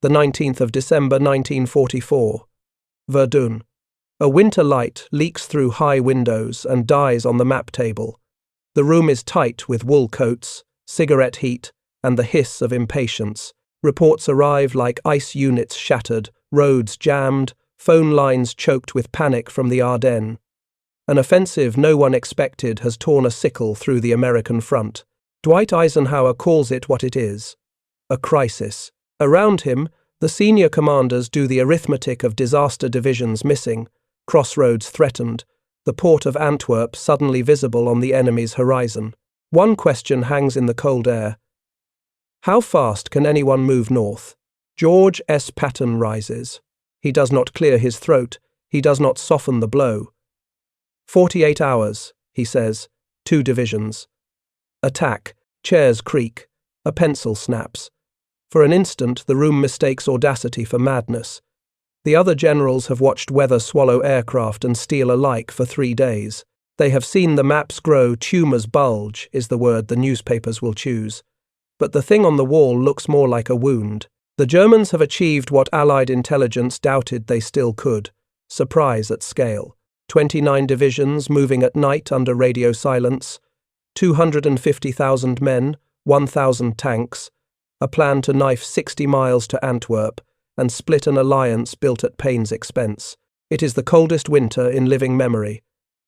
the 19th of December 1944. Verdun. A winter light leaks through high windows and dies on the map table. The room is tight with wool coats, cigarette heat, and the hiss of impatience. Reports arrive like ice units shattered, roads jammed, phone lines choked with panic from the Ardennes. An offensive no one expected has torn a sickle through the American front. Dwight Eisenhower calls it what it is: a crisis. Around him, the senior commanders do the arithmetic of disaster divisions missing, crossroads threatened, the port of Antwerp suddenly visible on the enemy's horizon. One question hangs in the cold air. How fast can anyone move north? George S. Patton rises. He does not clear his throat. He does not soften the blow. 48 hours, he says. 2 divisions. Attack. Chairs creak. A pencil snaps. For an instant, the room mistakes audacity for madness. The other generals have watched weather swallow aircraft and steel alike for 3 days. They have seen the maps grow. Tumors bulge is the word the newspapers will choose. But the thing on the wall looks more like a wound. The Germans have achieved what Allied intelligence doubted they still could: surprise at scale. 29 divisions moving at night under radio silence, 250,000 men, 1,000 tanks, a plan to knife 60 miles to Antwerp and split an alliance built at pain's expense. It is the coldest winter in living memory.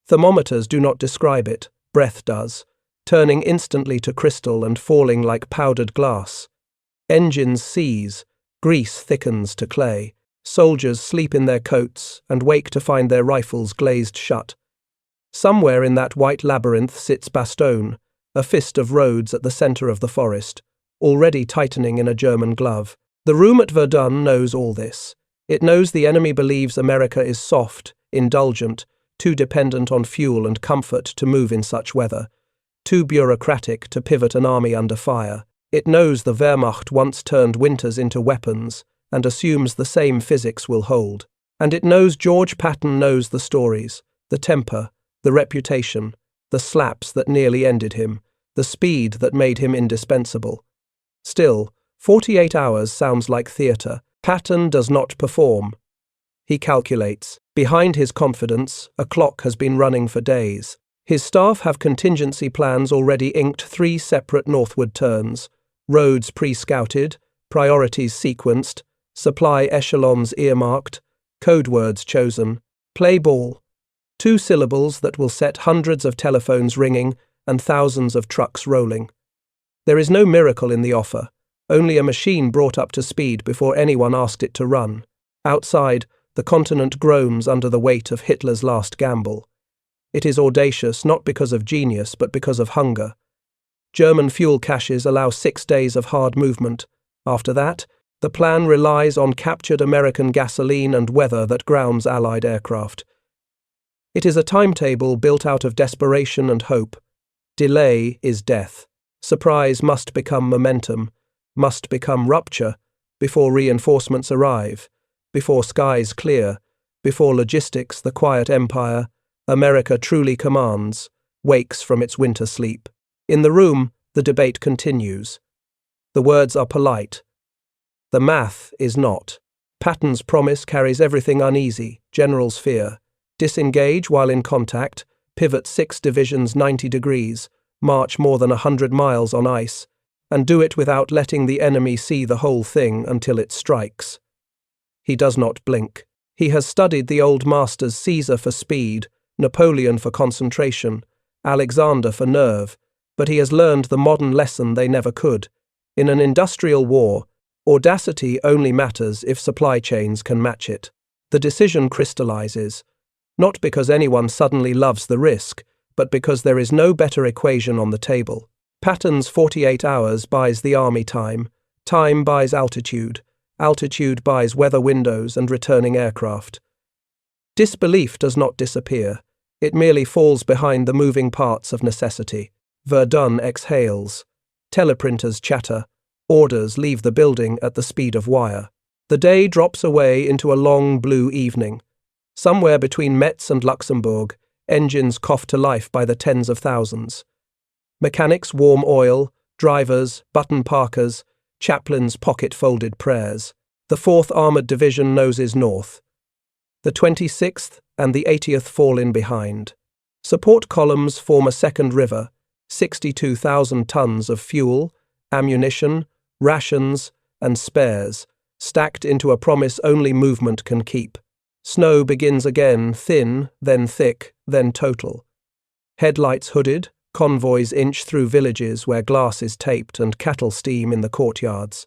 Thermometers do not describe it, breath does, turning instantly to crystal and falling like powdered glass. Engines seize, grease thickens to clay. Soldiers sleep in their coats and wake to find their rifles glazed shut. Somewhere in that white labyrinth sits Bastogne, a fist of roads at the centre of the forest, already tightening in a German glove. The room at Verdun knows all this. It knows the enemy believes America is soft, indulgent, too dependent on fuel and comfort to move in such weather, too bureaucratic to pivot an army under fire. It knows the Wehrmacht once turned winters into weapons and assumes the same physics will hold. And it knows George Patton knows the stories, the temper, the reputation, the slaps that nearly ended him, the speed that made him indispensable. Still, 48 hours sounds like theatre. Patton does not perform. He calculates. Behind his confidence, a clock has been running for days. His staff have contingency plans already inked: 3 separate northward turns, roads pre-scouted, priorities sequenced, supply echelons earmarked, code words chosen. Play ball. 2 syllables that will set hundreds of telephones ringing and thousands of trucks rolling. There is no miracle in the offer, only a machine brought up to speed before anyone asked it to run. Outside, the continent groans under the weight of Hitler's last gamble. It is audacious not because of genius but because of hunger. German fuel caches allow 6 days of hard movement. After that, the plan relies on captured American gasoline and weather that grounds Allied aircraft. It is a timetable built out of desperation and hope. Delay is death. Surprise must become momentum, must become rupture, before reinforcements arrive, before skies clear, before logistics, the quiet empire America truly commands, wakes from its winter sleep. In the room, the debate continues. The words are polite. The math is not. Patton's promise carries everything uneasy: generals fear. Disengage while in contact, pivot 6 divisions 90 degrees, march more than 100 miles on ice, and do it without letting the enemy see the whole thing until it strikes. He does not blink. He has studied the old masters: Caesar for speed, Napoleon for concentration, Alexander for nerve, but he has learned the modern lesson they never could. In an industrial war, audacity only matters if supply chains can match it. The decision crystallizes, not because anyone suddenly loves the risk, but because there is no better equation on the table. Patton's 48 hours buys the army time, time buys altitude, altitude buys weather windows and returning aircraft. Disbelief does not disappear, it merely falls behind the moving parts of necessity. Verdun exhales. Teleprinters chatter. Orders leave the building at the speed of wire. The day drops away into a long blue evening. Somewhere between Metz and Luxembourg, engines cough to life by the tens of thousands. Mechanics warm oil, drivers, button parkers, chaplains pocket-folded prayers. The 4th Armoured Division noses north. The 26th and the 80th fall in behind. Support columns form a second river, 62,000 tons of fuel, ammunition, rations, and spares, stacked into a promise only movement can keep. Snow begins again, thin, then thick, then total. Headlights hooded, convoys inch through villages where glass is taped and cattle steam in the courtyards.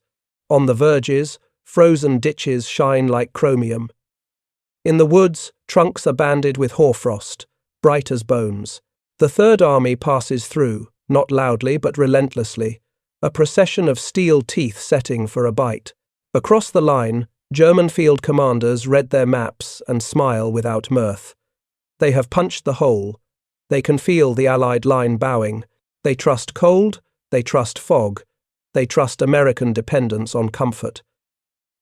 On the verges, frozen ditches shine like chromium. In the woods, trunks are banded with hoarfrost, bright as bones. The Third Army passes through, not loudly but relentlessly, a procession of steel teeth setting for a bite. Across the line, German field commanders read their maps and smile without mirth. They have punched the hole. They can feel the Allied line bowing. They trust cold, they trust fog, they trust American dependence on comfort.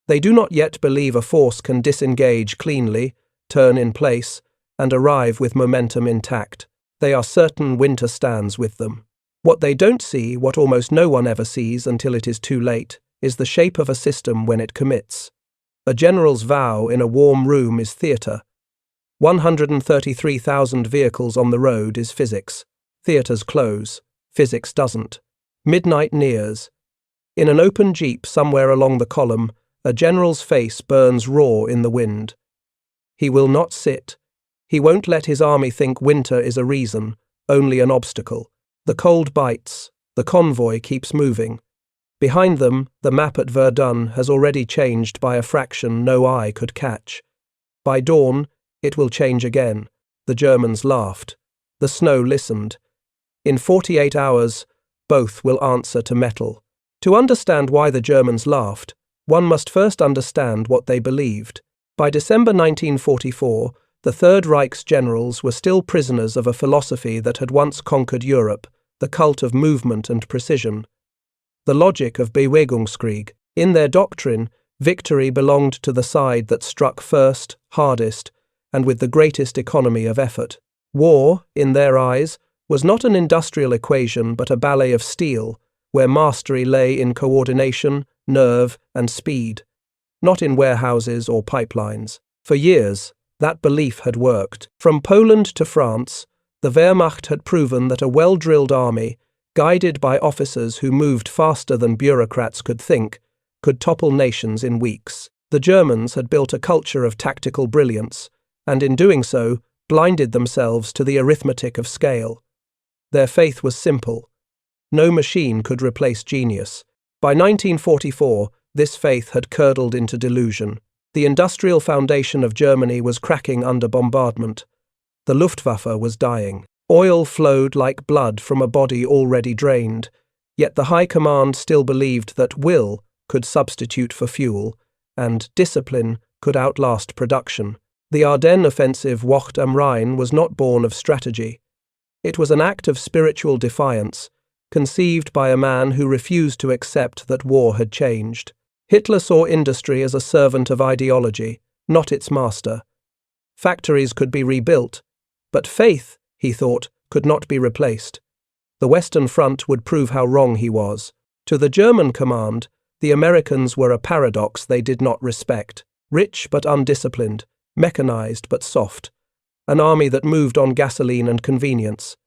They do not yet believe a force can disengage cleanly, turn in place, and arrive with momentum intact. They are certain winter stands with them. What they don't see, what almost no one ever sees until it is too late, is the shape of a system when it commits. A general's vow in a warm room is theatre. 133,000 vehicles on the road is physics. Theatres close. Physics doesn't. Midnight nears. In an open jeep somewhere along the column, a general's face burns raw in the wind. He will not sit. He won't let his army think winter is a reason, only an obstacle. The cold bites. The convoy keeps moving. Behind them, the map at Verdun has already changed by a fraction no eye could catch. By dawn, it will change again. The Germans laughed. The snow listened. In 48 hours, both will answer to metal. To understand why the Germans laughed, one must first understand what they believed. By December 1944, the Third Reich's generals were still prisoners of a philosophy that had once conquered Europe, the cult of movement and precision. The logic of Bewegungskrieg. In their doctrine, victory belonged to the side that struck first, hardest, and with the greatest economy of effort. War, in their eyes, was not an industrial equation but a ballet of steel, where mastery lay in coordination, nerve, and speed, not in warehouses or pipelines. For years, that belief had worked. From Poland to France, the Wehrmacht had proven that a well-drilled army, guided by officers who moved faster than bureaucrats could think, could topple nations in weeks. The Germans had built a culture of tactical brilliance, and in doing so, blinded themselves to the arithmetic of scale. Their faith was simple. No machine could replace genius. By 1944, this faith had curdled into delusion. The industrial foundation of Germany was cracking under bombardment. The Luftwaffe was dying. Oil flowed like blood from a body already drained, yet the High Command still believed that will could substitute for fuel, and discipline could outlast production. The Ardennes offensive Wacht am Rhein was not born of strategy. It was an act of spiritual defiance, conceived by a man who refused to accept that war had changed. Hitler saw industry as a servant of ideology, not its master. Factories could be rebuilt, but faith, he thought, could not be replaced. The Western Front would prove how wrong he was. To the German command, the Americans were a paradox they did not respect. Rich but undisciplined, mechanized but soft. An army that moved on gasoline and convenience.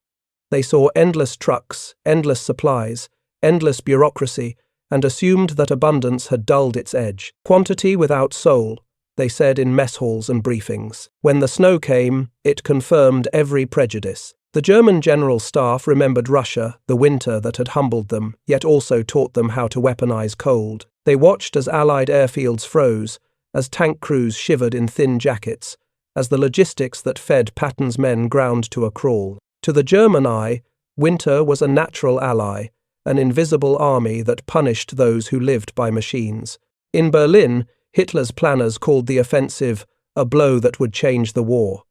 They saw endless trucks, endless supplies, endless bureaucracy, and assumed that abundance had dulled its edge. Quantity without soul, they said in mess halls and briefings. When the snow came, it confirmed every prejudice. The German General Staff remembered Russia, the winter that had humbled them, yet also taught them how to weaponize cold. They watched as Allied airfields froze, as tank crews shivered in thin jackets, as the logistics that fed Patton's men ground to a crawl. To the German eye, winter was a natural ally, an invisible army that punished those who lived by machines. In Berlin, Hitler's planners called the offensive a blow that would change the war.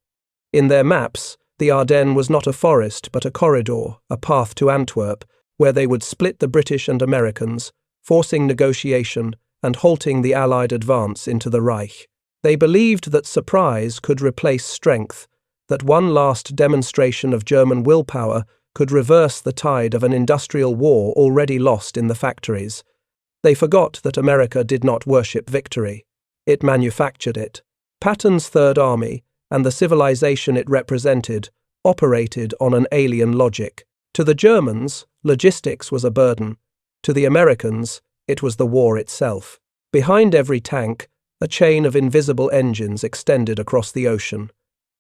In their maps, the Ardennes was not a forest but a corridor, a path to Antwerp, where they would split the British and Americans, forcing negotiation and halting the Allied advance into the Reich. They believed that surprise could replace strength, that one last demonstration of German willpower could reverse the tide of an industrial war already lost in the factories. They forgot that America did not worship victory. It manufactured it. Patton's Third Army, and the civilization it represented, operated on an alien logic. To the Germans, logistics was a burden. To the Americans, it was the war itself. Behind every tank, a chain of invisible engines extended across the ocean.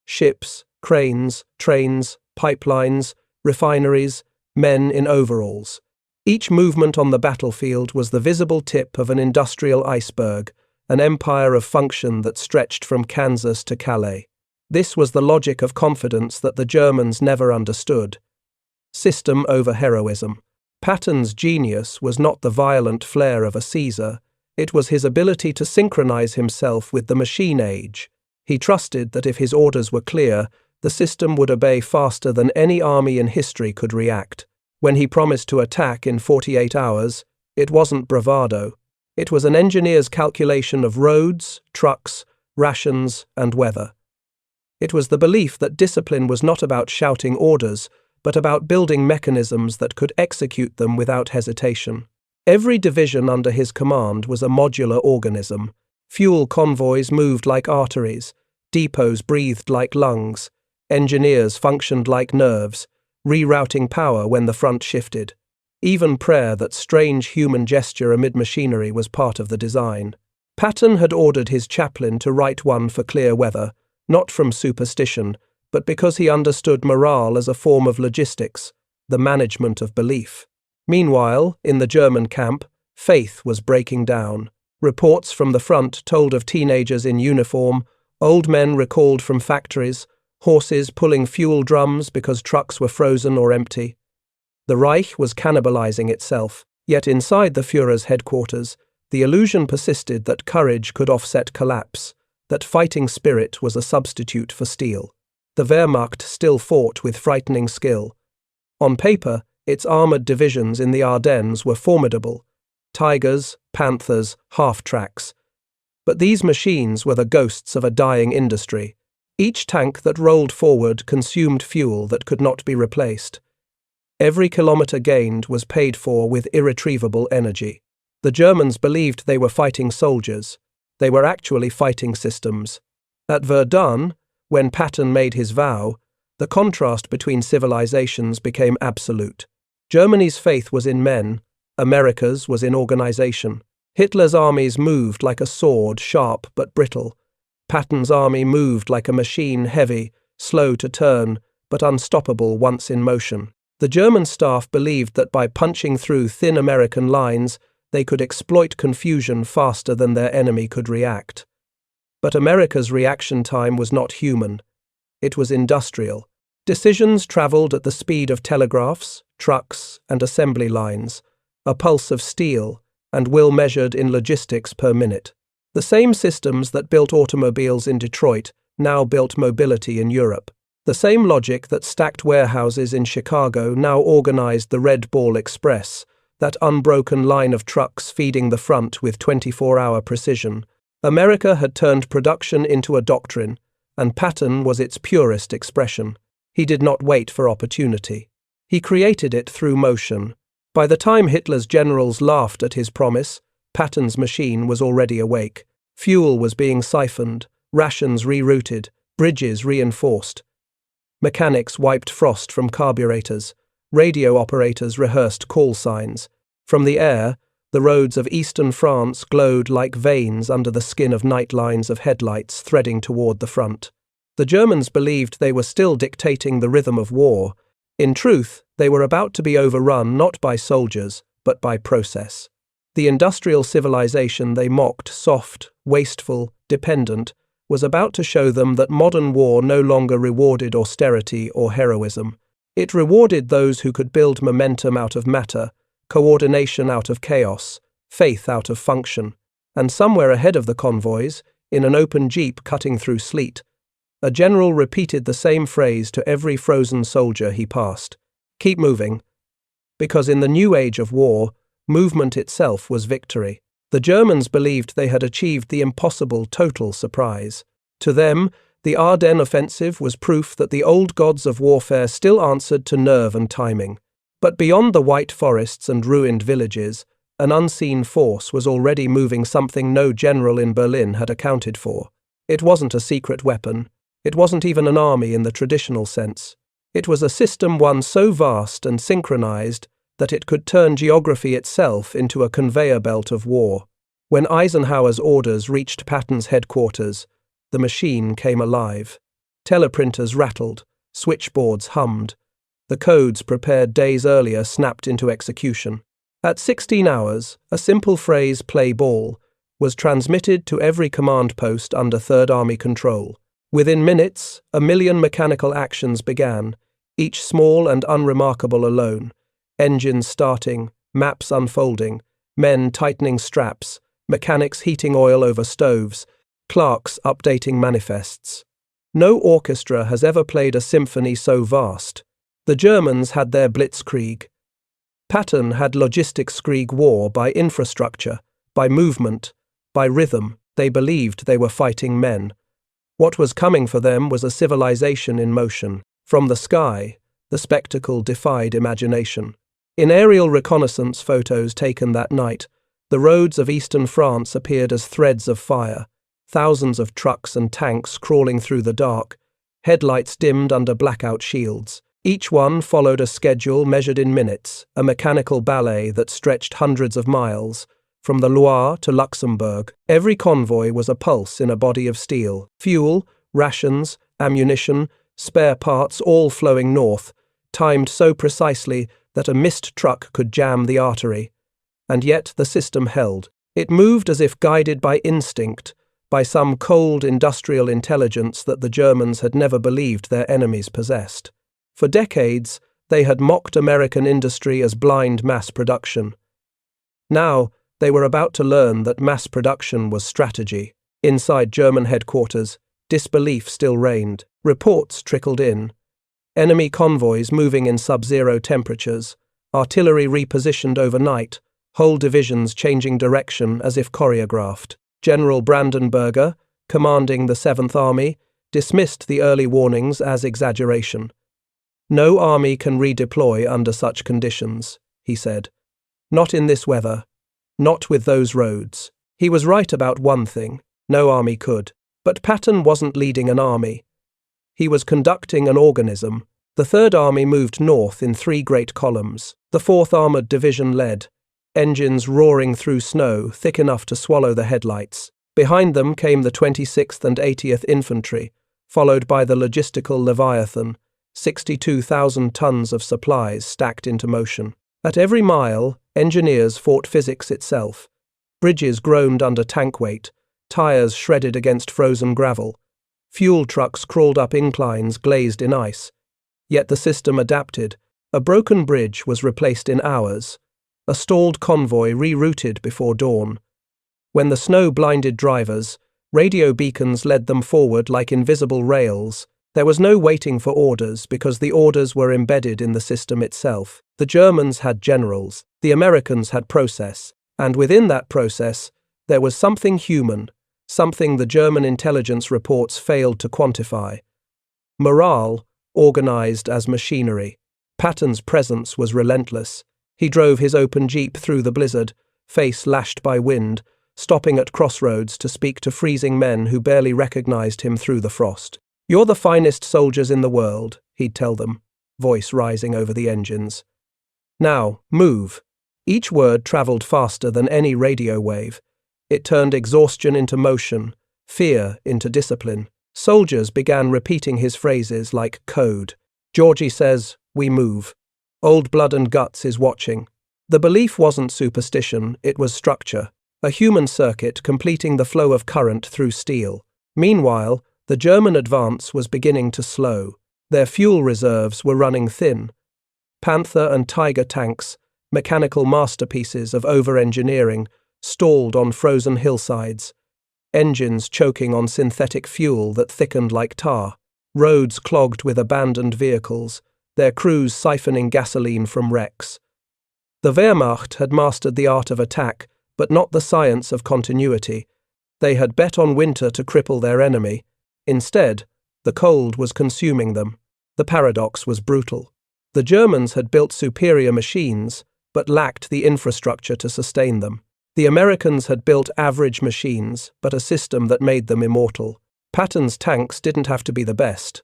Ships, cranes, trains, pipelines, refineries, men in overalls. Each movement on the battlefield was the visible tip of an industrial iceberg, an empire of function that stretched from Kansas to Calais. This was the logic of confidence that the Germans never understood. System over heroism. Patton's genius was not the violent flair of a Caesar, it was his ability to synchronize himself with the machine age. He trusted that if his orders were clear, the system would obey faster than any army in history could react. When he promised to attack in 48 hours, it wasn't bravado. It was an engineer's calculation of roads, trucks, rations, and weather. It was the belief that discipline was not about shouting orders, but about building mechanisms that could execute them without hesitation. Every division under his command was a modular organism. Fuel convoys moved like arteries, depots breathed like lungs, engineers functioned like nerves, rerouting power when the front shifted. Even prayer, that strange human gesture amid machinery, was part of the design. Patton had ordered his chaplain to write one for clear weather, not from superstition, but because he understood morale as a form of logistics, the management of belief. Meanwhile, in the German camp, faith was breaking down. Reports from the front told of teenagers in uniform, old men recalled from factories, horses pulling fuel drums because trucks were frozen or empty. The Reich was cannibalizing itself, yet inside the Führer's headquarters, the illusion persisted that courage could offset collapse, that fighting spirit was a substitute for steel. The Wehrmacht still fought with frightening skill. On paper, its armoured divisions in the Ardennes were formidable. Tigers, panthers, half-tracks. But these machines were the ghosts of a dying industry. Each tank that rolled forward consumed fuel that could not be replaced. Every kilometre gained was paid for with irretrievable energy. The Germans believed they were fighting soldiers. They were actually fighting systems. At Verdun, when Patton made his vow, the contrast between civilizations became absolute. Germany's faith was in men, America's was in organization. Hitler's armies moved like a sword, sharp but brittle. Patton's army moved like a machine, heavy, slow to turn, but unstoppable once in motion. The German staff believed that by punching through thin American lines, they could exploit confusion faster than their enemy could react. But America's reaction time was not human. It was industrial. Decisions traveled at the speed of telegraphs, trucks, and assembly lines, a pulse of steel, and will measured in logistics per minute. The same systems that built automobiles in Detroit now built mobility in Europe. The same logic that stacked warehouses in Chicago now organized the Red Ball Express, that unbroken line of trucks feeding the front with 24-hour precision. America had turned production into a doctrine, and Patton was its purest expression. He did not wait for opportunity. He created it through motion. By the time Hitler's generals laughed at his promise, Patton's machine was already awake. Fuel was being siphoned, rations rerouted, bridges reinforced. Mechanics wiped frost from carburetors. Radio operators rehearsed call signs. From the air, the roads of eastern France glowed like veins under the skin of night lines of headlights threading toward the front. The Germans believed they were still dictating the rhythm of war. In truth, they were about to be overrun not by soldiers, but by process. The industrial civilization they mocked, soft, wasteful, dependent, was about to show them that modern war no longer rewarded austerity or heroism. It rewarded those who could build momentum out of matter, coordination out of chaos, faith out of function. And somewhere ahead of the convoys, in an open jeep cutting through sleet, a general repeated the same phrase to every frozen soldier he passed. Keep moving. Because in the new age of war, movement itself was victory. The Germans believed they had achieved the impossible total surprise. To them, the Ardennes offensive was proof that the old gods of warfare still answered to nerve and timing. But beyond the white forests and ruined villages, An unseen force was already moving something no general in Berlin had accounted for. It wasn't a secret weapon. It wasn't even an army in the traditional sense. It was a system one so vast and synchronized that it could turn geography itself into a conveyor belt of war. When Eisenhower's orders reached Patton's headquarters, the machine came alive. Teleprinters rattled, switchboards hummed. The codes prepared days earlier snapped into execution. At 16 hours, a simple phrase, "play ball," was transmitted to every command post under Third Army control. Within minutes, 1,000,000 mechanical actions began, each small and unremarkable alone. Engines starting, maps unfolding, men tightening straps, mechanics heating oil over stoves, clerks updating manifests. No orchestra has ever played a symphony so vast. The Germans had their Blitzkrieg. Patton had Logisticskrieg war by infrastructure, by movement, by rhythm. They believed they were fighting men. What was coming for them was a civilization in motion. From the sky, the spectacle defied imagination. In aerial reconnaissance photos taken that night, the roads of eastern France appeared as threads of fire, thousands of trucks and tanks crawling through the dark, headlights dimmed under blackout shields. Each one followed a schedule measured in minutes, a mechanical ballet that stretched hundreds of miles. From the Loire to Luxembourg, every convoy was a pulse in a body of steel. Fuel, rations, ammunition, spare parts all flowing north, timed so precisely that a missed truck could jam the artery. And yet the system held. It moved as if guided by instinct, by some cold industrial intelligence that the Germans had never believed their enemies possessed. For decades, they had mocked American industry as blind mass production. Now, they were about to learn that mass production was strategy. Inside German headquarters, disbelief still reigned. Reports trickled in. Enemy convoys moving in sub-zero temperatures, artillery repositioned overnight, whole divisions changing direction as if choreographed. General Brandenberger, commanding the 7th Army, dismissed the early warnings as exaggeration. "No army can redeploy under such conditions," he said. "Not in this weather. Not with those roads." He was right about one thing. No army could. But Patton wasn't leading an army. He was conducting an organism. The Third Army moved north in 3 great columns. The 4th Armoured Division led, engines roaring through snow thick enough to swallow the headlights. Behind them came the 26th and 80th Infantry, followed by the logistical Leviathan, 62,000 tons of supplies stacked into motion. At every mile, engineers fought physics itself. Bridges groaned under tank weight, tires shredded against frozen gravel. Fuel trucks crawled up inclines glazed in ice. Yet the system adapted. A broken bridge was replaced in hours. A stalled convoy rerouted before dawn. When the snow blinded drivers, radio beacons led them forward like invisible rails. There was no waiting for orders because the orders were embedded in the system itself. The Germans had generals, the Americans had process, and within that process, there was something human, something the German intelligence reports failed to quantify. Morale, organized as machinery. Patton's presence was relentless. He drove his open jeep through the blizzard, face lashed by wind, stopping at crossroads to speak to freezing men who barely recognized him through the frost. "You're the finest soldiers in the world," he'd tell them, voice rising over the engines. "Now, move." Each word traveled faster than any radio wave. It turned exhaustion into motion, fear into discipline. Soldiers began repeating his phrases like code. "Georgie says, we move. Old blood and guts is watching." The belief wasn't superstition, it was structure. A human circuit completing the flow of current through steel. Meanwhile, the German advance was beginning to slow. Their fuel reserves were running thin. Panther and Tiger tanks, mechanical masterpieces of over-engineering, stalled on frozen hillsides. Engines choking on synthetic fuel that thickened like tar. Roads clogged with abandoned vehicles, their crews siphoning gasoline from wrecks. The Wehrmacht had mastered the art of attack, but not the science of continuity. They had bet on winter to cripple their enemy. Instead, the cold was consuming them. The paradox was brutal. The Germans had built superior machines, but lacked the infrastructure to sustain them. The Americans had built average machines, but a system that made them immortal. Patton's tanks didn't have to be the best.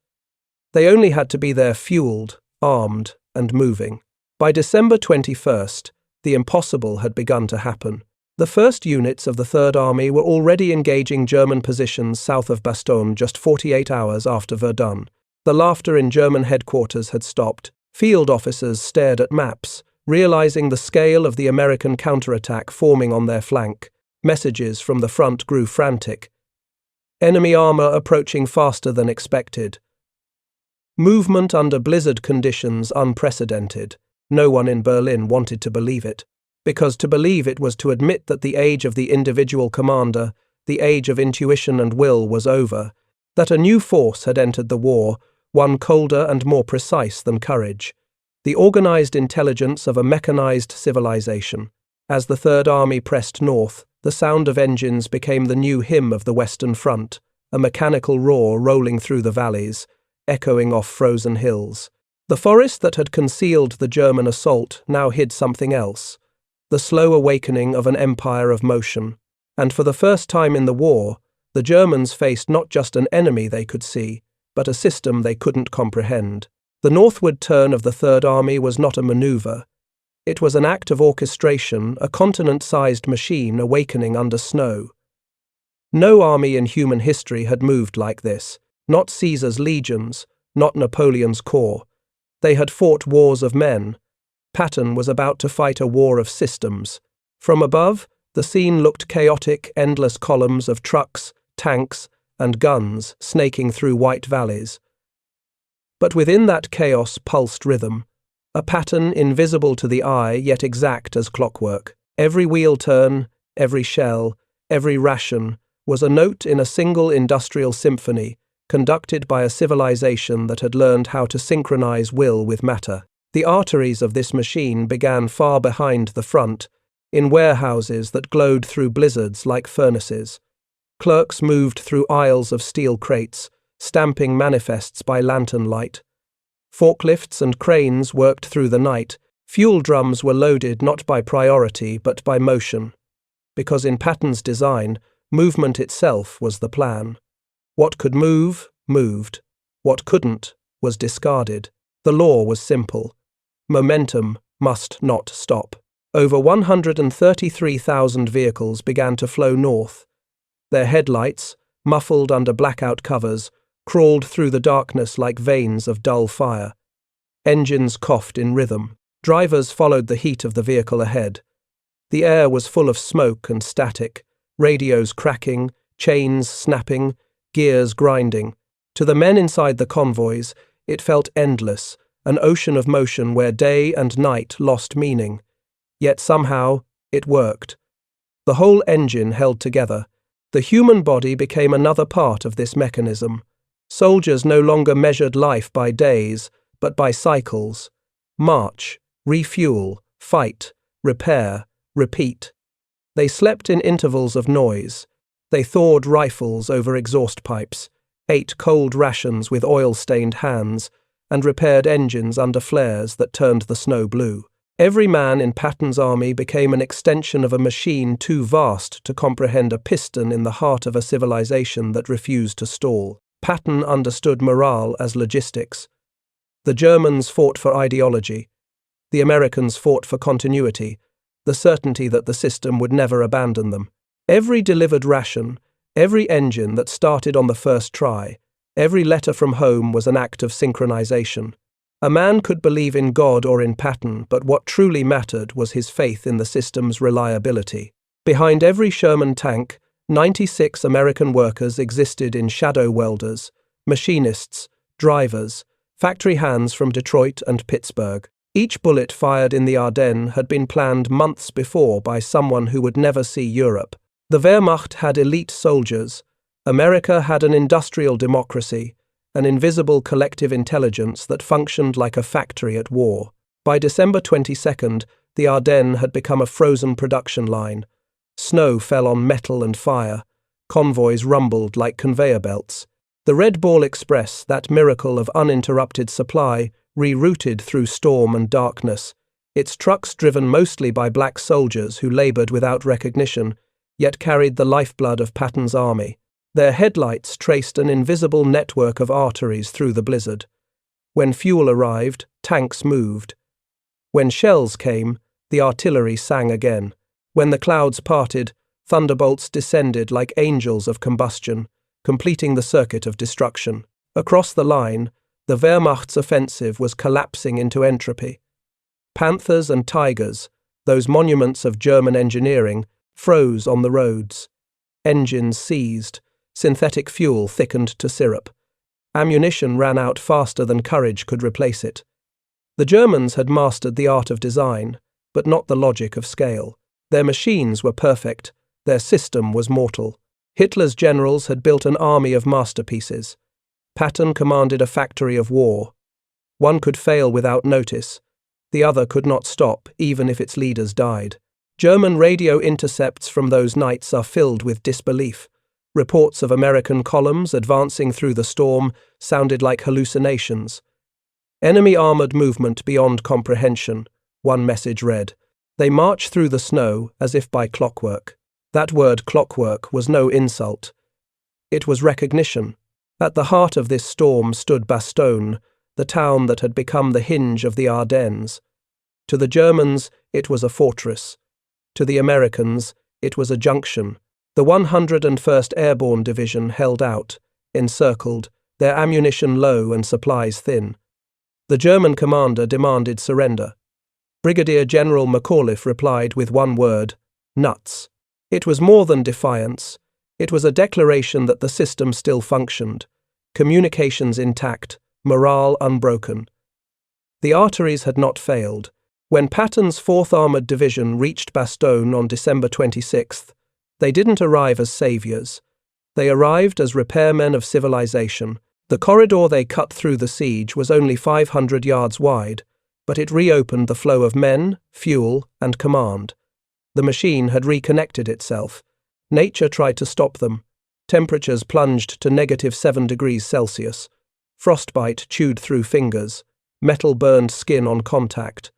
They only had to be there fueled, armed, and moving. By December 21st, the impossible had begun to happen. The first units of the Third Army were already engaging German positions south of Bastogne just 48 hours after Verdun. The laughter in German headquarters had stopped. Field officers stared at maps, realizing the scale of the American counterattack forming on their flank. Messages from the front grew frantic. Enemy armor approaching faster than expected. Movement under blizzard conditions unprecedented. No one in Berlin wanted to believe it, because to believe it was to admit that the age of the individual commander, the age of intuition and will, was over, that a new force had entered the war, one colder and more precise than courage. The organized intelligence of a mechanized civilization. As the Third Army pressed north, the sound of engines became the new hymn of the Western Front, a mechanical roar rolling through the valleys, echoing off frozen hills. The forest that had concealed the German assault now hid something else, the slow awakening of an empire of motion. And for the first time in the war, the Germans faced not just an enemy they could see, but a system they couldn't comprehend. The northward turn of the Third Army was not a maneuver. It was an act of orchestration, a continent-sized machine awakening under snow. No army in human history had moved like this, not Caesar's legions, not Napoleon's corps. They had fought wars of men. Patton was about to fight a war of systems. From above, the scene looked chaotic, endless columns of trucks, tanks, and guns snaking through white valleys. But within that chaos pulsed rhythm, a pattern invisible to the eye yet exact as clockwork. Every wheel turn, every shell, every ration was a note in a single industrial symphony, conducted by a civilization that had learned how to synchronize will with matter. The arteries of this machine began far behind the front, in warehouses that glowed through blizzards like furnaces. Clerks moved through aisles of steel crates, stamping manifests by lantern light. Forklifts and cranes worked through the night. Fuel drums were loaded not by priority but by motion, because in Patton's design, movement itself was the plan. What could move, moved. What couldn't, was discarded. The law was simple. Momentum must not stop. Over 133,000 vehicles began to flow north. Their headlights, muffled under blackout covers, crawled through the darkness like veins of dull fire. Engines coughed in rhythm. Drivers followed the heat of the vehicle ahead. The air was full of smoke and static, radios cracking, chains snapping, gears grinding. To the men inside the convoys, it felt endless, an ocean of motion where day and night lost meaning. Yet somehow, it worked. The whole engine held together. The human body became another part of this mechanism. Soldiers no longer measured life by days, but by cycles. March, refuel, fight, repair, repeat. They slept in intervals of noise. They thawed rifles over exhaust pipes, ate cold rations with oil-stained hands, and repaired engines under flares that turned the snow blue. Every man in Patton's army became an extension of a machine too vast to comprehend a piston in the heart of a civilization that refused to stall. Patton understood morale as logistics. The Germans fought for ideology. The Americans fought for continuity, the certainty that the system would never abandon them. Every delivered ration, every engine that started on the first try, every letter from home was an act of synchronization. A man could believe in God or in Patton, but what truly mattered was his faith in the system's reliability. Behind every Sherman tank, 96 American workers existed in shadow welders, machinists, drivers, factory hands from Detroit and Pittsburgh. Each bullet fired in the Ardennes had been planned months before by someone who would never see Europe. The Wehrmacht had elite soldiers. America had an industrial democracy, an invisible collective intelligence that functioned like a factory at war. By December 22nd, the Ardennes had become a frozen production line. Snow fell on metal and fire. Convoys rumbled like conveyor belts. The Red Ball Express, that miracle of uninterrupted supply, rerouted through storm and darkness. its trucks driven mostly by black soldiers who labored without recognition, yet carried the lifeblood of Patton's army. Their headlights traced an invisible network of arteries through the blizzard. When fuel arrived, tanks moved. When shells came, the artillery sang again. When the clouds parted, thunderbolts descended like angels of combustion, completing the circuit of destruction. Across the line, the Wehrmacht's offensive was collapsing into entropy. Panthers and tigers, those monuments of German engineering, froze on the roads. Engines seized, synthetic fuel thickened to syrup. Ammunition ran out faster than courage could replace it. The Germans had mastered the art of design, but not the logic of scale. Their machines were perfect, their system was mortal. Hitler's generals had built an army of masterpieces. Patton commanded a factory of war. One could fail without notice. The other could not stop, even if its leaders died. German radio intercepts from those nights are filled with disbelief. Reports of American columns advancing through the storm sounded like hallucinations. Enemy armored movement beyond comprehension, one message read. They march through the snow as if by clockwork. That word clockwork was no insult. It was recognition. At the heart of this storm stood Bastogne, the town that had become the hinge of the Ardennes. To the Germans, it was a fortress. To the Americans, it was a junction. The 101st Airborne Division held out, encircled, their ammunition low and supplies thin. The German commander demanded surrender. Brigadier General McAuliffe replied with one word, nuts. It was more than defiance. It was a declaration that the system still functioned. Communications intact, morale unbroken. The arteries had not failed. When Patton's 4th Armoured Division reached Bastogne on December 26th, they didn't arrive as saviors. They arrived as repairmen of civilization. The corridor they cut through the siege was only 500 yards wide, but it reopened the flow of men, fuel, and command. The machine had reconnected itself. Nature tried to stop them. Temperatures plunged to -7 degrees Celsius. Frostbite chewed through fingers. Metal burned skin on contact.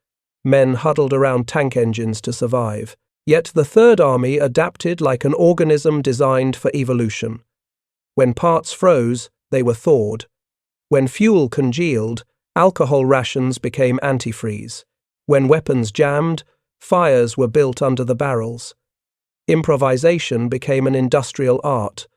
Men huddled around tank engines to survive. Yet the Third Army adapted like an organism designed for evolution. When parts froze, they were thawed. When fuel congealed, alcohol rations became antifreeze. When weapons jammed, fires were built under the barrels. Improvisation became an industrial art.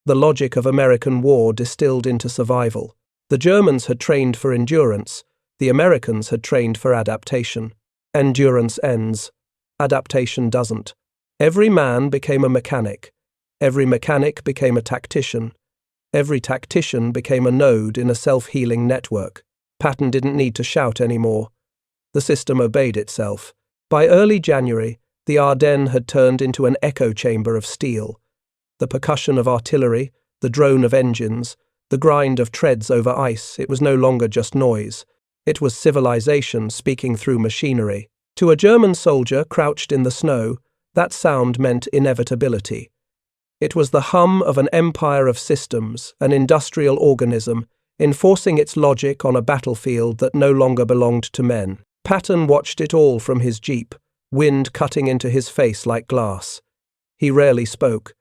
The logic of American war distilled into survival. The Germans had trained for endurance. The Americans had trained for adaptation. Endurance ends. Adaptation doesn't. Every man became a mechanic. Every mechanic became a tactician. Every tactician became a node in a self-healing network. Patton didn't need to shout anymore. The system obeyed itself. By early January, the Ardennes had turned into an echo chamber of steel. The percussion of artillery, the drone of engines, the grind of treads over ice, it was no longer just noise. It was civilization speaking through machinery. To a German soldier crouched in the snow, that sound meant inevitability. It was the hum of an empire of systems, an industrial organism, enforcing its logic on a battlefield that no longer belonged to men. Patton watched it all from his jeep, wind cutting into his face like glass. He rarely spoke.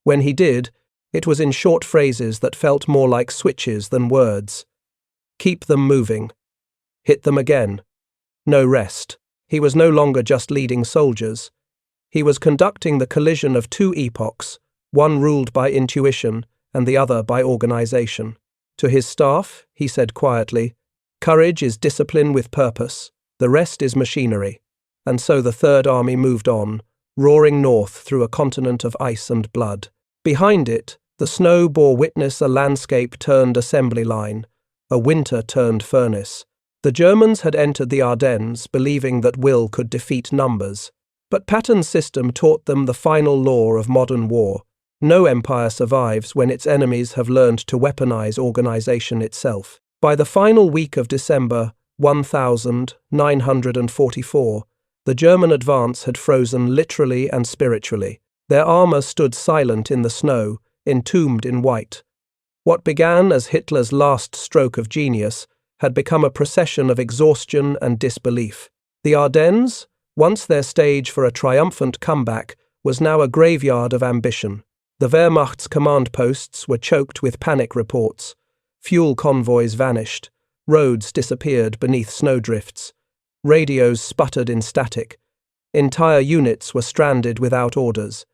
When he did, it was in short phrases that felt more like switches than words. Keep them moving. Hit them again. No rest. He was no longer just leading soldiers. He was conducting the collision of two epochs, one ruled by intuition and the other by organization. To his staff, he said quietly, "Courage is discipline with purpose. The rest is machinery." And so the Third Army moved on, roaring north through a continent of ice and blood. Behind it, the snow bore witness a landscape turned assembly line, a winter turned furnace. The Germans had entered the Ardennes believing that will could defeat numbers. But Patton's system taught them the final law of modern war. No empire survives when its enemies have learned to weaponize organization itself. By the final week of December 1944, the German advance had frozen literally and spiritually. Their armor stood silent in the snow, entombed in white. What began as Hitler's last stroke of genius had become a procession of exhaustion and disbelief. The Ardennes, once their stage for a triumphant comeback, was now a graveyard of ambition. The Wehrmacht's command posts were choked with panic reports. Fuel convoys vanished. Roads disappeared beneath snowdrifts. Radios sputtered in static. Entire units were stranded without orders.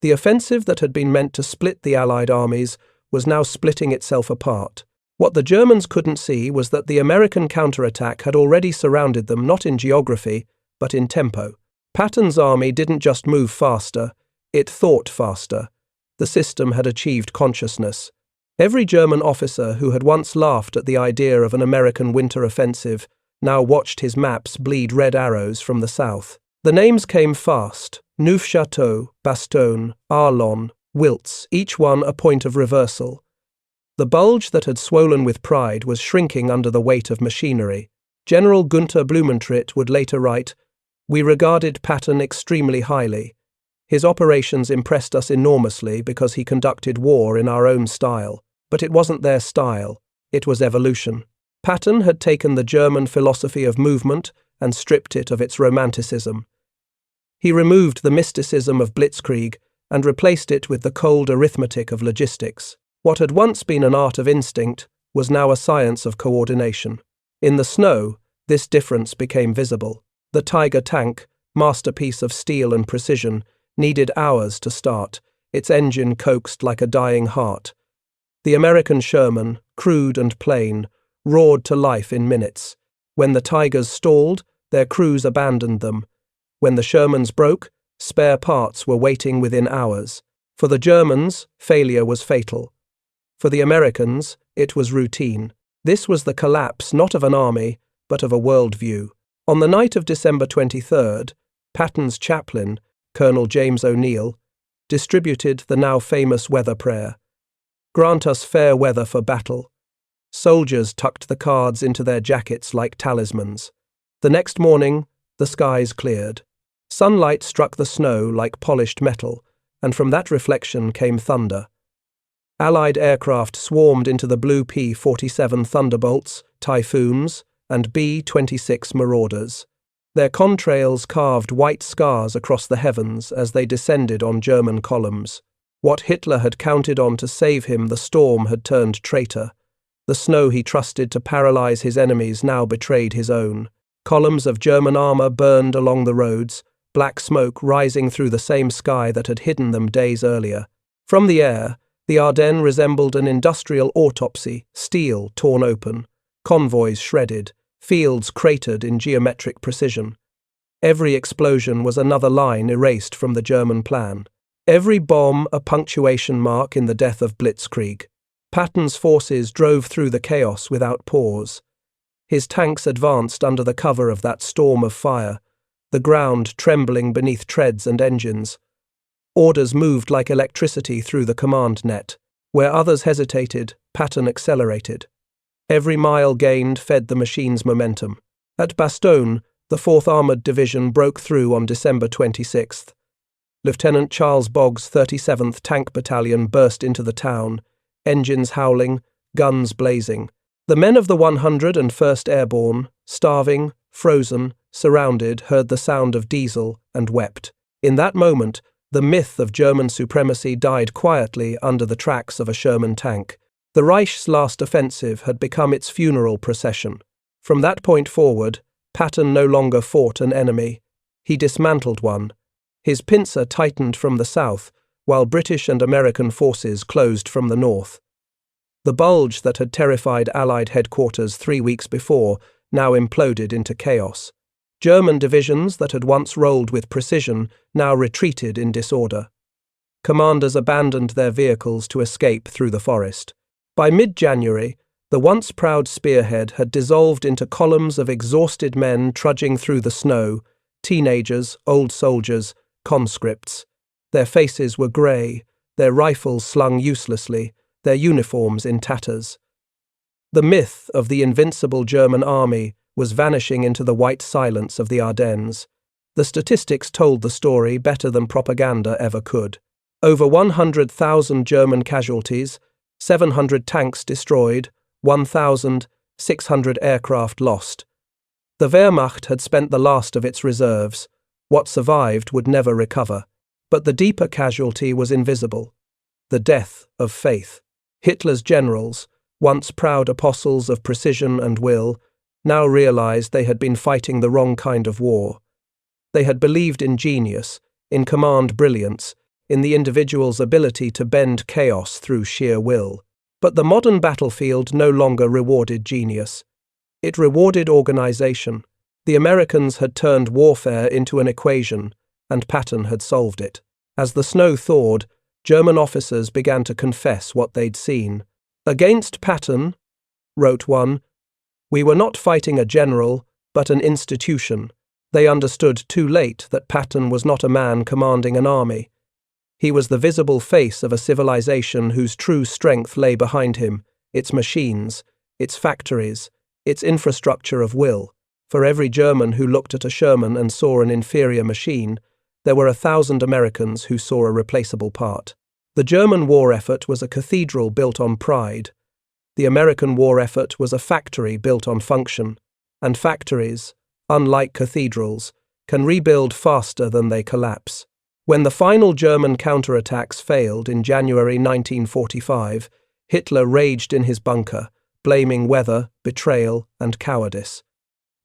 The offensive that had been meant to split the Allied armies was now splitting itself apart. What the Germans couldn't see was that the American counterattack had already surrounded them not in geography, but in tempo. Patton's army didn't just move faster, it thought faster. The system had achieved consciousness. Every German officer who had once laughed at the idea of an American winter offensive now watched his maps bleed red arrows from the south. The names came fast: Neufchâteau, Bastogne, Arlon, Wiltz, each one a point of reversal. The Bulge that had swollen with pride was shrinking under the weight of machinery. General Günther Blumentritt would later write, "We regarded Patton extremely highly. His operations impressed us enormously because he conducted war in our own style. But it wasn't their style, it was evolution." Patton had taken the German philosophy of movement and stripped it of its romanticism. He removed the mysticism of Blitzkrieg and replaced it with the cold arithmetic of logistics. What had once been an art of instinct was now a science of coordination. In the snow, this difference became visible. The Tiger tank, masterpiece of steel and precision, needed hours to start, its engine coaxed like a dying heart. The American Sherman, crude and plain, roared to life in minutes. When the Tigers stalled, their crews abandoned them. When the Shermans broke, spare parts were waiting within hours. For the Germans, failure was fatal. For the Americans, it was routine. This was the collapse not of an army, but of a worldview. On the night of December 23rd, Patton's chaplain, Colonel James O'Neill, distributed the now famous weather prayer. "Grant us fair weather for battle." Soldiers tucked the cards into their jackets like talismans. The next morning, the skies cleared. Sunlight struck the snow like polished metal, and from that reflection came thunder. Allied aircraft swarmed into the blue P-47 Thunderbolts, Typhoons, and B-26 Marauders. Their contrails carved white scars across the heavens as they descended on German columns. What Hitler had counted on to save him, the storm had turned traitor. The snow he trusted to paralyze his enemies now betrayed his own. Columns of German armor burned along the roads, black smoke rising through the same sky that had hidden them days earlier. From the air, the Ardennes resembled an industrial autopsy, steel torn open, convoys shredded, fields cratered in geometric precision. Every explosion was another line erased from the German plan. Every bomb a punctuation mark in the death of Blitzkrieg. Patton's forces drove through the chaos without pause. His tanks advanced under the cover of that storm of fire, the ground trembling beneath treads and engines. Orders moved like electricity through the command net. Where others hesitated, Patton accelerated. Every mile gained fed the machine's momentum. At Bastogne, the 4th Armoured Division broke through on December 26th. Lieutenant Charles Bogg's 37th Tank Battalion burst into the town, engines howling, guns blazing. The men of the 101st Airborne, starving, frozen, surrounded, heard the sound of diesel and wept. In that moment, the myth of German supremacy died quietly under the tracks of a Sherman tank. The Reich's last offensive had become its funeral procession. From that point forward, Patton no longer fought an enemy. He dismantled one. His pincer tightened from the south, while British and American forces closed from the north. The Bulge that had terrified Allied headquarters 3 weeks before now imploded into chaos. German divisions that had once rolled with precision now retreated in disorder. Commanders abandoned their vehicles to escape through the forest. By mid-January, the once proud spearhead had dissolved into columns of exhausted men trudging through the snow, teenagers, old soldiers, conscripts. Their faces were grey, their rifles slung uselessly, their uniforms in tatters. The myth of the invincible German army was vanishing into the white silence of the Ardennes. The statistics told the story better than propaganda ever could. Over 100,000 German casualties, 700 tanks destroyed, 1,600 aircraft lost. The Wehrmacht had spent the last of its reserves. What survived would never recover. But the deeper casualty was invisible. The death of faith. Hitler's generals, once proud apostles of precision and will, now realized they had been fighting the wrong kind of war. They had believed in genius, in command brilliance, in the individual's ability to bend chaos through sheer will. But the modern battlefield no longer rewarded genius. It rewarded organization. The Americans had turned warfare into an equation, and Patton had solved it. As the snow thawed, German officers began to confess what they'd seen. "Against Patton," wrote one, "we were not fighting a general, but an institution." They understood too late that Patton was not a man commanding an army. He was the visible face of a civilization whose true strength lay behind him, its machines, its factories, its infrastructure of will. For every German who looked at a Sherman and saw an inferior machine, there were 1,000 Americans who saw a replaceable part. The German war effort was a cathedral built on pride. The American war effort was a factory built on function. And factories, unlike cathedrals, can rebuild faster than they collapse. When the final German counterattacks failed in January 1945, Hitler raged in his bunker, blaming weather, betrayal, and cowardice.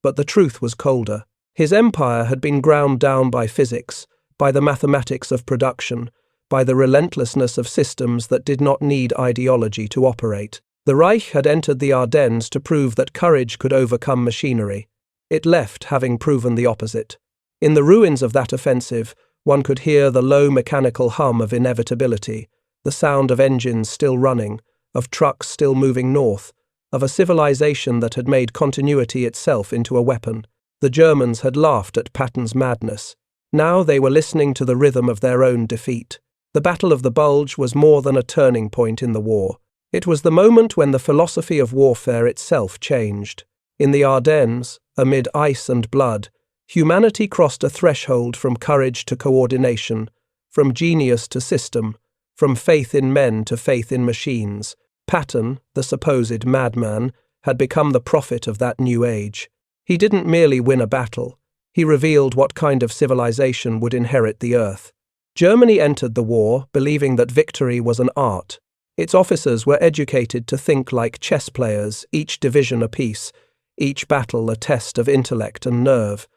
But the truth was colder. His empire had been ground down by physics, by the mathematics of production, by the relentlessness of systems that did not need ideology to operate. The Reich had entered the Ardennes to prove that courage could overcome machinery. It left having proven the opposite. In the ruins of that offensive, one could hear the low mechanical hum of inevitability, the sound of engines still running, of trucks still moving north, of a civilization that had made continuity itself into a weapon. The Germans had laughed at Patton's madness. Now they were listening to the rhythm of their own defeat. The Battle of the Bulge was more than a turning point in the war. It was the moment when the philosophy of warfare itself changed. In the Ardennes, amid ice and blood, humanity crossed a threshold from courage to coordination, from genius to system, from faith in men to faith in machines. Patton, the supposed madman, had become the prophet of that new age. He didn't merely win a battle, he revealed what kind of civilization would inherit the earth. Germany entered the war believing that victory was an art. Its officers were educated to think like chess players, each division a piece, each battle a test of intellect and nerve.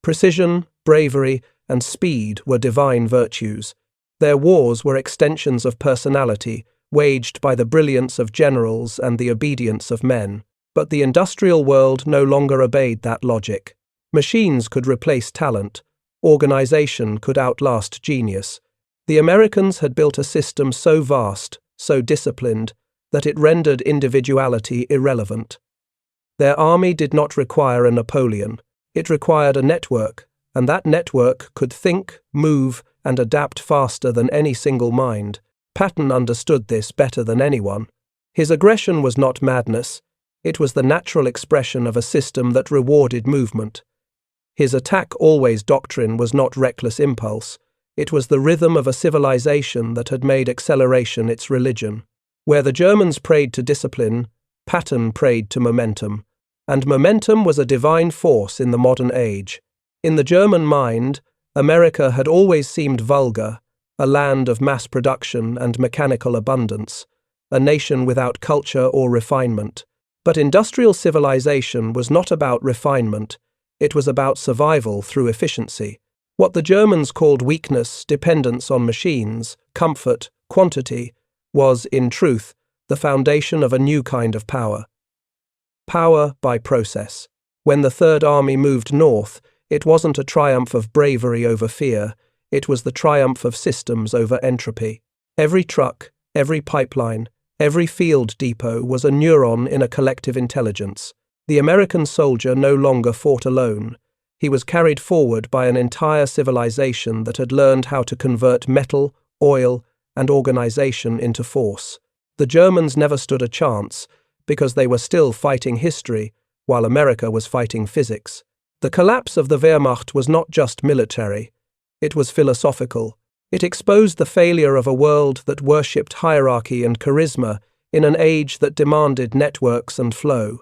Precision, bravery, and speed were divine virtues. Their wars were extensions of personality, waged by the brilliance of generals and the obedience of men. But the industrial world no longer obeyed that logic. Machines could replace talent. Organization could outlast genius. The Americans had built a system so vast, so disciplined, that it rendered individuality irrelevant. Their army did not require a Napoleon. It required a network, and that network could think, move, and adapt faster than any single mind. Patton understood this better than anyone. His aggression was not madness. It was the natural expression of a system that rewarded movement. His attack always doctrine was not reckless impulse. It was the rhythm of a civilization that had made acceleration its religion. Where the Germans prayed to discipline, Patton prayed to momentum. And momentum was a divine force in the modern age. In the German mind, America had always seemed vulgar, a land of mass production and mechanical abundance, a nation without culture or refinement. But industrial civilization was not about refinement, it was about survival through efficiency. What the Germans called weakness, dependence on machines, comfort, quantity, was, in truth, the foundation of a new kind of power. Power by process. When the Third Army moved north, it wasn't a triumph of bravery over fear, it was the triumph of systems over entropy. Every truck, every pipeline, every field depot was a neuron in a collective intelligence. The American soldier no longer fought alone. He was carried forward by an entire civilization that had learned how to convert metal, oil, and organization into force. The Germans never stood a chance, because they were still fighting history, while America was fighting physics. The collapse of the Wehrmacht was not just military. It was philosophical. It exposed the failure of a world that worshipped hierarchy and charisma in an age that demanded networks and flow.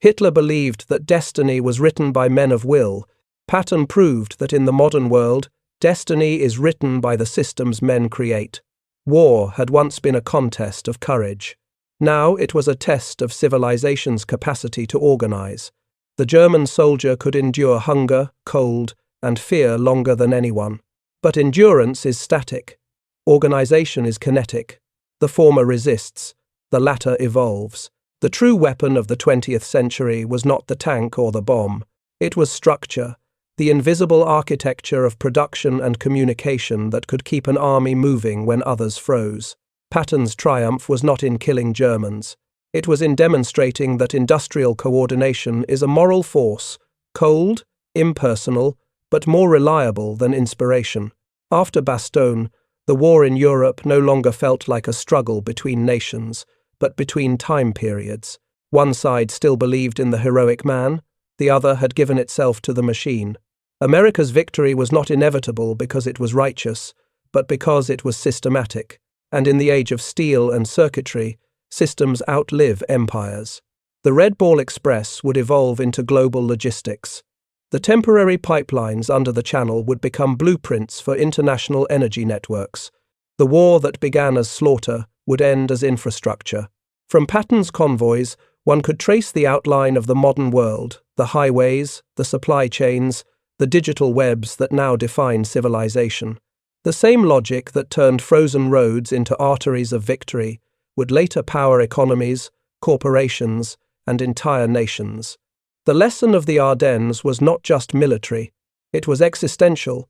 Hitler believed that destiny was written by men of will. Patton proved that in the modern world, destiny is written by the systems men create. War had once been a contest of courage. Now it was a test of civilization's capacity to organize. The German soldier could endure hunger, cold, and fear longer than anyone. But endurance is static. Organization is kinetic. The former resists, the latter evolves. The true weapon of the 20th century was not the tank or the bomb. It was structure, the invisible architecture of production and communication that could keep an army moving when others froze. Patton's triumph was not in killing Germans. It was in demonstrating that industrial coordination is a moral force, cold, impersonal, but more reliable than inspiration. After Bastogne, the war in Europe no longer felt like a struggle between nations, but between time periods. One side still believed in the heroic man, the other had given itself to the machine. America's victory was not inevitable because it was righteous, but because it was systematic. And in the age of steel and circuitry, systems outlive empires. The Red Ball Express would evolve into global logistics. The temporary pipelines under the channel would become blueprints for international energy networks. The war that began as slaughter would end as infrastructure. From Patton's convoys, one could trace the outline of the modern world, the highways, the supply chains, the digital webs that now define civilization. The same logic that turned frozen roads into arteries of victory would later power economies, corporations, and entire nations. The lesson of the Ardennes was not just military, it was existential.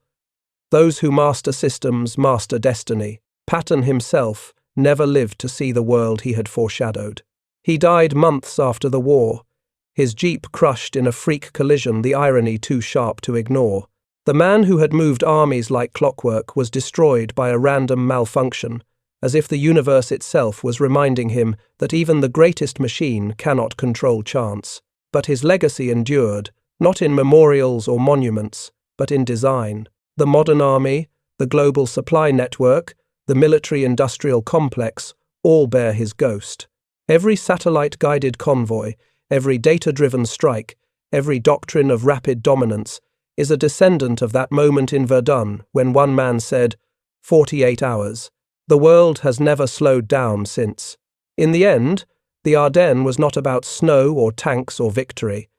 Those who master systems master destiny. Patton himself never lived to see the world he had foreshadowed. He died months after the war, his jeep crushed in a freak collision, the irony too sharp to ignore. The man who had moved armies like clockwork was destroyed by a random malfunction, as if the universe itself was reminding him that even the greatest machine cannot control chance. But his legacy endured, not in memorials or monuments, but in design. The modern army, the global supply network, the military-industrial complex, all bear his ghost. Every satellite-guided convoy, every data-driven strike, every doctrine of rapid dominance is a descendant of that moment in Verdun when one man said, 48 hours. The world has never slowed down since. In the end, the Ardennes was not about snow or tanks or victory.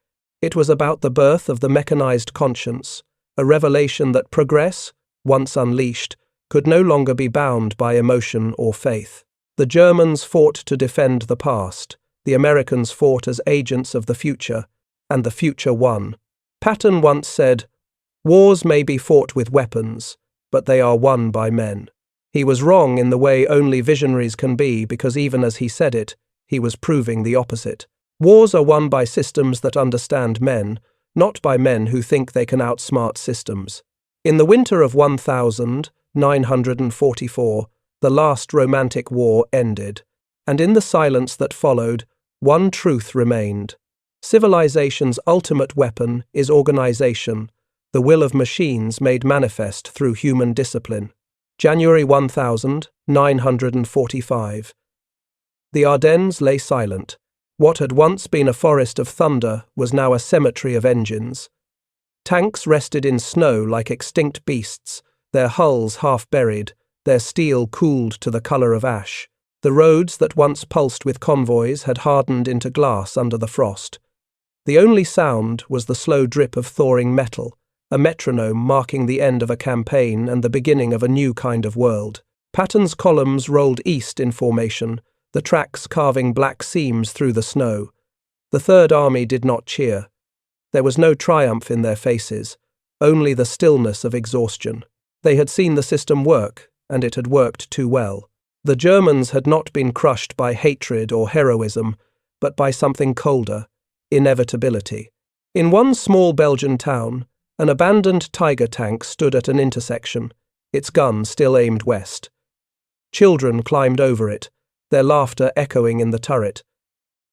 It was about the birth of the mechanized conscience, a revelation that progress, once unleashed, could no longer be bound by emotion or faith. The Germans fought to defend the past, the Americans fought as agents of the future, and the future won. Patton once said, "Wars may be fought with weapons, but they are won by men." He was wrong in the way only visionaries can be, because even as he said it, he was proving the opposite. Wars are won by systems that understand men, not by men who think they can outsmart systems. In the winter of 1944, the last romantic war ended, and in the silence that followed, one truth remained. Civilization's ultimate weapon is organization, the will of machines made manifest through human discipline. January 1945. The Ardennes lay silent. What had once been a forest of thunder was now a cemetery of engines. Tanks rested in snow like extinct beasts, their hulls half buried, their steel cooled to the color of ash. The roads that once pulsed with convoys had hardened into glass under the frost. The only sound was the slow drip of thawing metal, a metronome marking the end of a campaign and the beginning of a new kind of world. Patton's columns rolled east in formation, the tracks carving black seams through the snow. The Third Army did not cheer. There was no triumph in their faces, only the stillness of exhaustion. They had seen the system work, and it had worked too well. The Germans had not been crushed by hatred or heroism, but by something colder, inevitability. In one small Belgian town, an abandoned Tiger tank stood at an intersection, its gun still aimed west. Children climbed over it, their laughter echoing in the turret.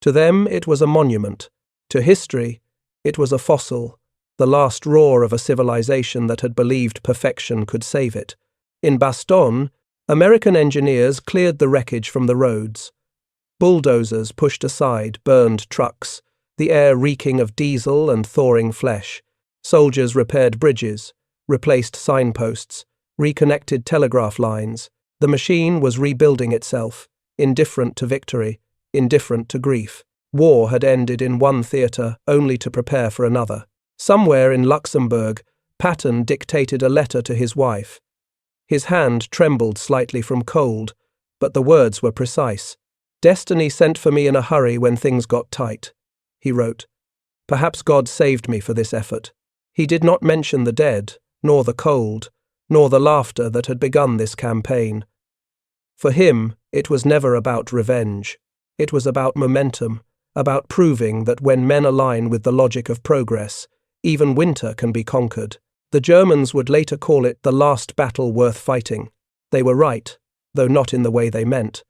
To them it was a monument. To history, it was a fossil, the last roar of a civilization that had believed perfection could save it. In Bastogne, American engineers cleared the wreckage from the roads. Bulldozers pushed aside burned trucks, the air reeking of diesel and thawing flesh. Soldiers repaired bridges, replaced signposts, reconnected telegraph lines. The machine was rebuilding itself, indifferent to victory, indifferent to grief. War had ended in one theatre, only to prepare for another. Somewhere in Luxembourg, Patton dictated a letter to his wife. His hand trembled slightly from cold, but the words were precise. "Destiny sent for me in a hurry when things got tight," he wrote. "Perhaps God saved me for this effort." He did not mention the dead, nor the cold, nor the laughter that had begun this campaign. For him, it was never about revenge. It was about momentum, about proving that when men align with the logic of progress, even winter can be conquered. The Germans would later call it the last battle worth fighting. They were right, though not in the way they meant.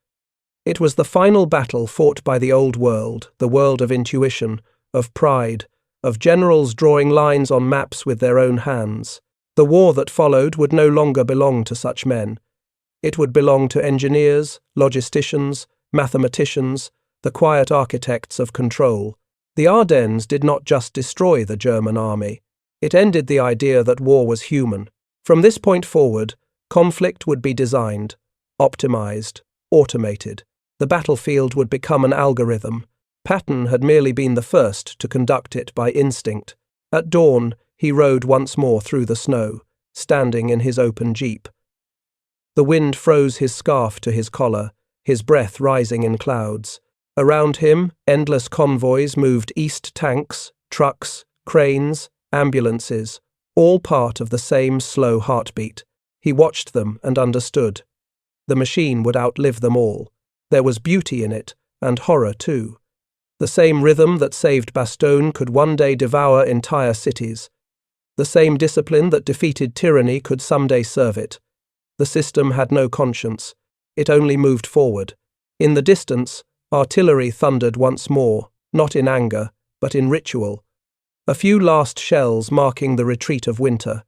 It was the final battle fought by the old world, the world of intuition, of pride, of generals drawing lines on maps with their own hands. The war that followed would no longer belong to such men. It would belong to engineers, logisticians, mathematicians, the quiet architects of control. The Ardennes did not just destroy the German army. It ended the idea that war was human. From this point forward, conflict would be designed, optimized, automated. The battlefield would become an algorithm. Patton had merely been the first to conduct it by instinct. At dawn, he rode once more through the snow, standing in his open jeep. The wind froze his scarf to his collar, his breath rising in clouds. Around him, endless convoys moved east, tanks, trucks, cranes, ambulances, all part of the same slow heartbeat. He watched them and understood. The machine would outlive them all. There was beauty in it, and horror too. The same rhythm that saved Bastogne could one day devour entire cities. The same discipline that defeated tyranny could someday serve it. The system had no conscience. It only moved forward. In the distance, artillery thundered once more, not in anger, but in ritual. A few last shells marking the retreat of winter.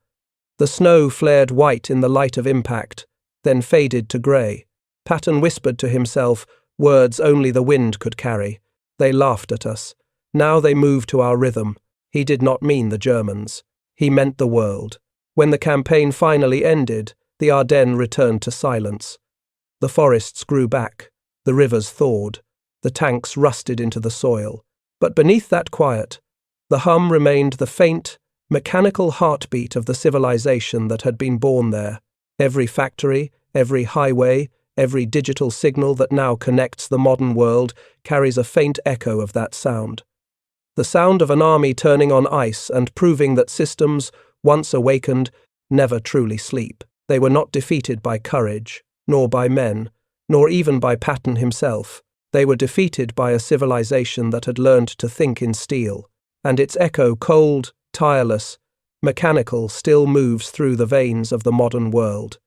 The snow flared white in the light of impact, then faded to grey. Patton whispered to himself, words only the wind could carry. They laughed at us. Now they moved to our rhythm. He did not mean the Germans. He meant the world. When the campaign finally ended, the Ardennes returned to silence. The forests grew back. The rivers thawed. The tanks rusted into the soil. But beneath that quiet, the hum remained the faint, mechanical heartbeat of the civilization that had been born there. Every factory, every highway, every digital signal that now connects the modern world carries a faint echo of that sound. The sound of an army turning on ice and proving that systems, once awakened, never truly sleep. They were not defeated by courage, nor by men, nor even by Patton himself. They were defeated by a civilization that had learned to think in steel, and its echo, cold, tireless, mechanical, still moves through the veins of the modern world.